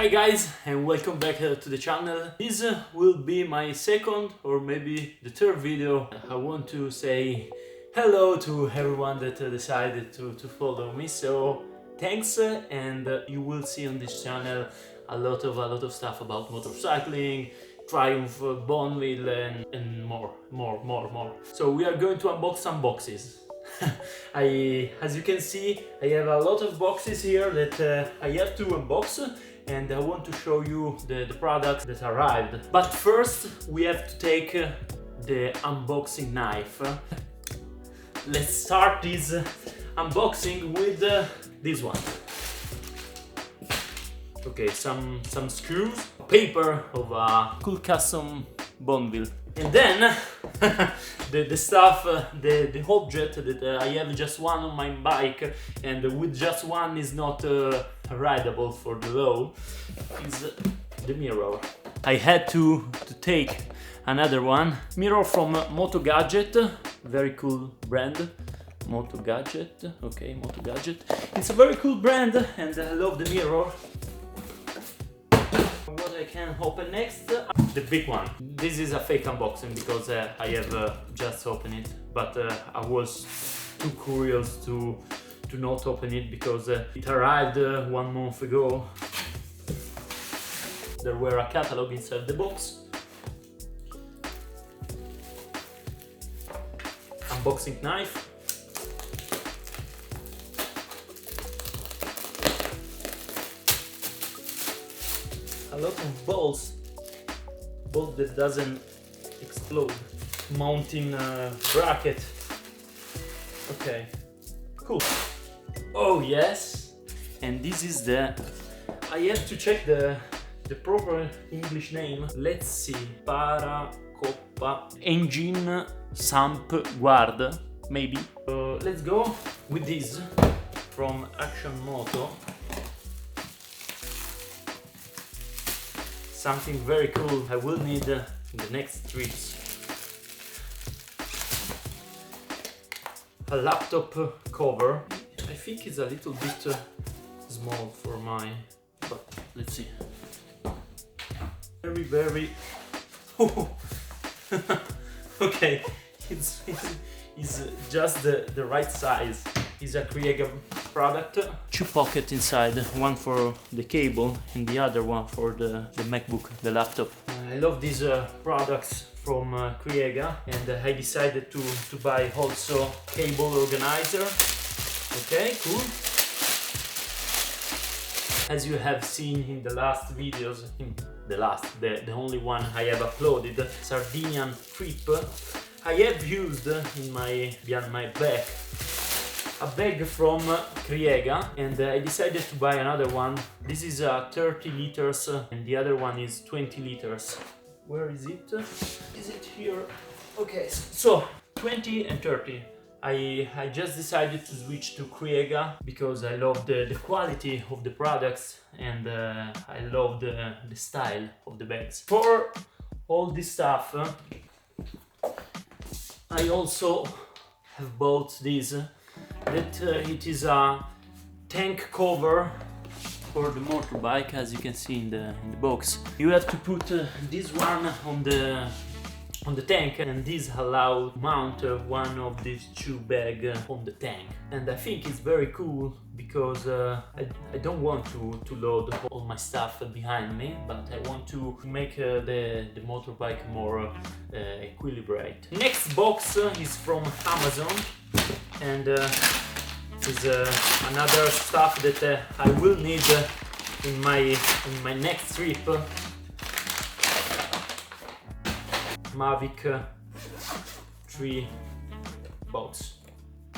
Hi guys, and welcome back to the channel. This will be my second or maybe the third video. I want to say hello to everyone that decided to follow me, so thanks, and you will see on this channel a lot of stuff about motorcycling, Triumph, Bonneville, and more. So we are going to unbox some boxes. As you can see, I have a lot of boxes here that I have to unbox, and I want to show you the products that arrived. But first we have to take the unboxing knife. Let's start this unboxing with this one. Okay, some screws, paper of a cool custom Bonneville, and then the stuff, the object that I have just one on my bike, and with just one is not rideable for the low, is the mirror. I had to take another one, mirror from Moto Gadget, very cool brand. Moto Gadget, okay, Moto Gadget. It's a very cool brand, and I love the mirror. What I can open next, the big one. This is a fake unboxing because I have just opened it, but I was too curious to not open it because it arrived 1 month ago. There were a catalog inside the box. Unboxing knife. A lot of bolts that doesn't explode. Mounting bracket. Okay, cool. Oh yes, and this is I have to check the proper English name. Let's see. Paracoppa engine sump guard, maybe. Let's go with this from Action Moto. Something very cool I will need in the next trips. A laptop cover. I think it's a little bit small for mine, but let's see. Very okay, it's just the right size. It's a Kriega product. 2 pockets inside, one for the cable and the other one for the MacBook, the laptop. I love these products from Kriega, and I decided to buy also cable organizer. Okay, cool. As you have seen in the last videos, the only one I have uploaded, Sardinian trip, I have used behind my back a bag from Kriega, and I decided to buy another one. This is 30 liters and the other one is 20 liters. Where is it? Is it here? Okay, so 20 and 30. I just decided to switch to Kriega because I love the quality of the products, and I love the style of the bags. For all this stuff, I also have bought this. It is a tank cover for the motorbike, as you can see in the box. You have to put this one on the tank, and this allows to mount one of these 2 bags on the tank. And I think it's very cool because I don't want to load all my stuff behind me, but I want to make the motorbike more equilibrate. Next box is from Amazon, and is another stuff that I will need in my next trip. Mavic 3 box.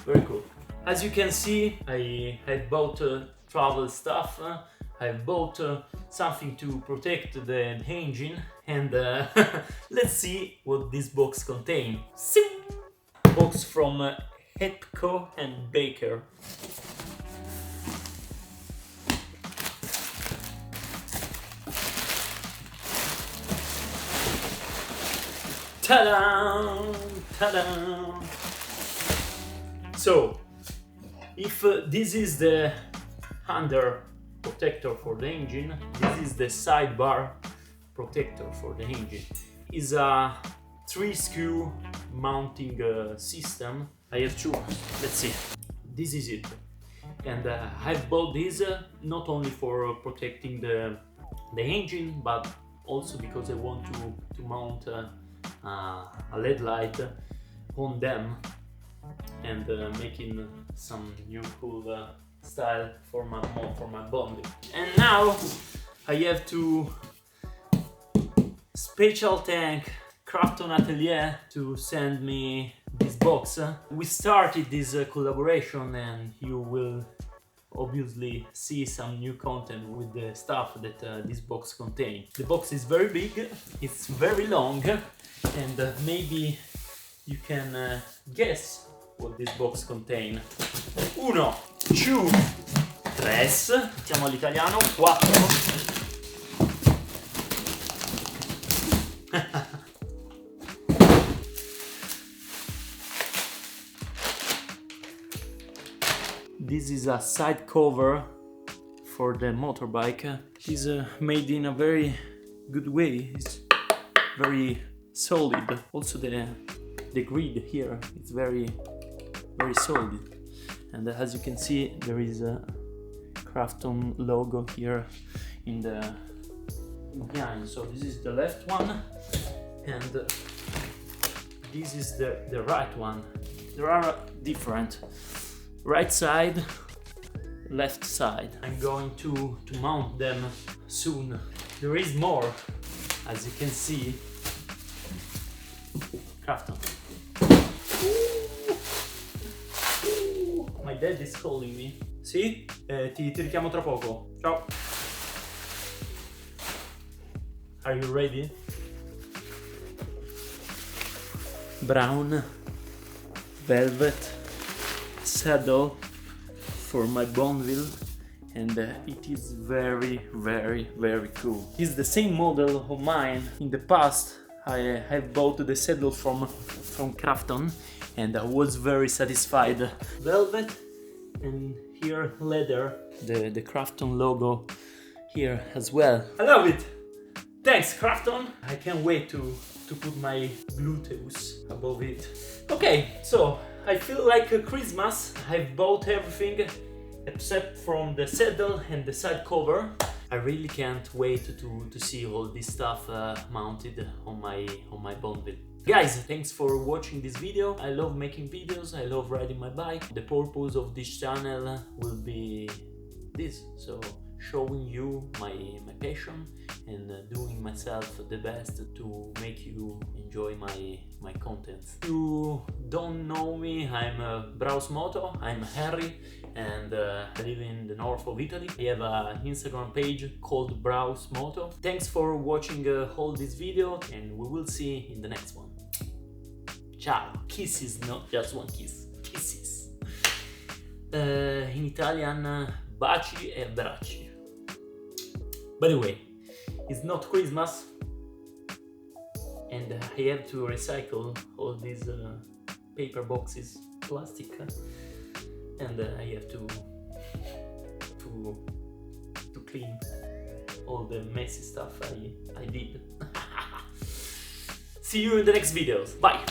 Very cool. As you can see, I bought travel stuff. I bought something to protect the engine, and let's see what this box contains. Box from Hepco and Baker. Ta-da! Ta-da! So, if this is the under protector for the engine. This is the sidebar protector for the engine. It's a 3-screw mounting system. I have 2. Let's see. This is it. And I bought this not only for protecting the engine, but also because I want to mount a LED light on them and making some new cool style for my Bonneville. And now I have to Special thank Crafton Atelier to send me this box. We started this collaboration, and you will obviously see some new content with the stuff that this box contains. The box is very big, it's very long, and maybe you can guess what this box contains. 1, 2, 3, siamo all'italiano, 4. This is a side cover for the motorbike. It's made in a very good way. It's very solid. Also the grid here is very solid. And as you can see, there is a Crafton logo here in the behind. So this is the left one, and this is the right one. There are different. Right side, left side. I'm going to mount them soon. There is more, as you can see. Crafton. My dad is calling me. Sì? Ti richiamo tra poco. Ciao. Are you ready? Brown velvet saddle for my Bonneville, and it is very cool. It's the same model of mine. In the past I have bought the saddle from Crafton, and I was very satisfied. Velvet, and here leather, the Crafton logo here as well. I love it! Thanks Crafton! I can't wait to put my gluteus above it. Okay, so I feel like a Christmas. I've bought everything except from the saddle and the side cover. I really can't wait to see all this stuff mounted on my Bonneville. Guys, thanks for watching this video. I love making videos, I love riding my bike. The purpose of this channel will be this, so showing you my passion and doing myself the best to make you enjoy my content. If you don't know me, I'm Brauss Moto, I'm Harry, and I live in the north of Italy. I have an Instagram page called Brauss Moto. Thanks for watching all this video, and we will see in the next one. Ciao! Kisses, not just one kiss, kisses. In Italian, baci e abbracci. By the way, it's not Christmas, and I have to recycle all these paper boxes, plastic, and I have to clean all the messy stuff I did. See you in the next videos. Bye!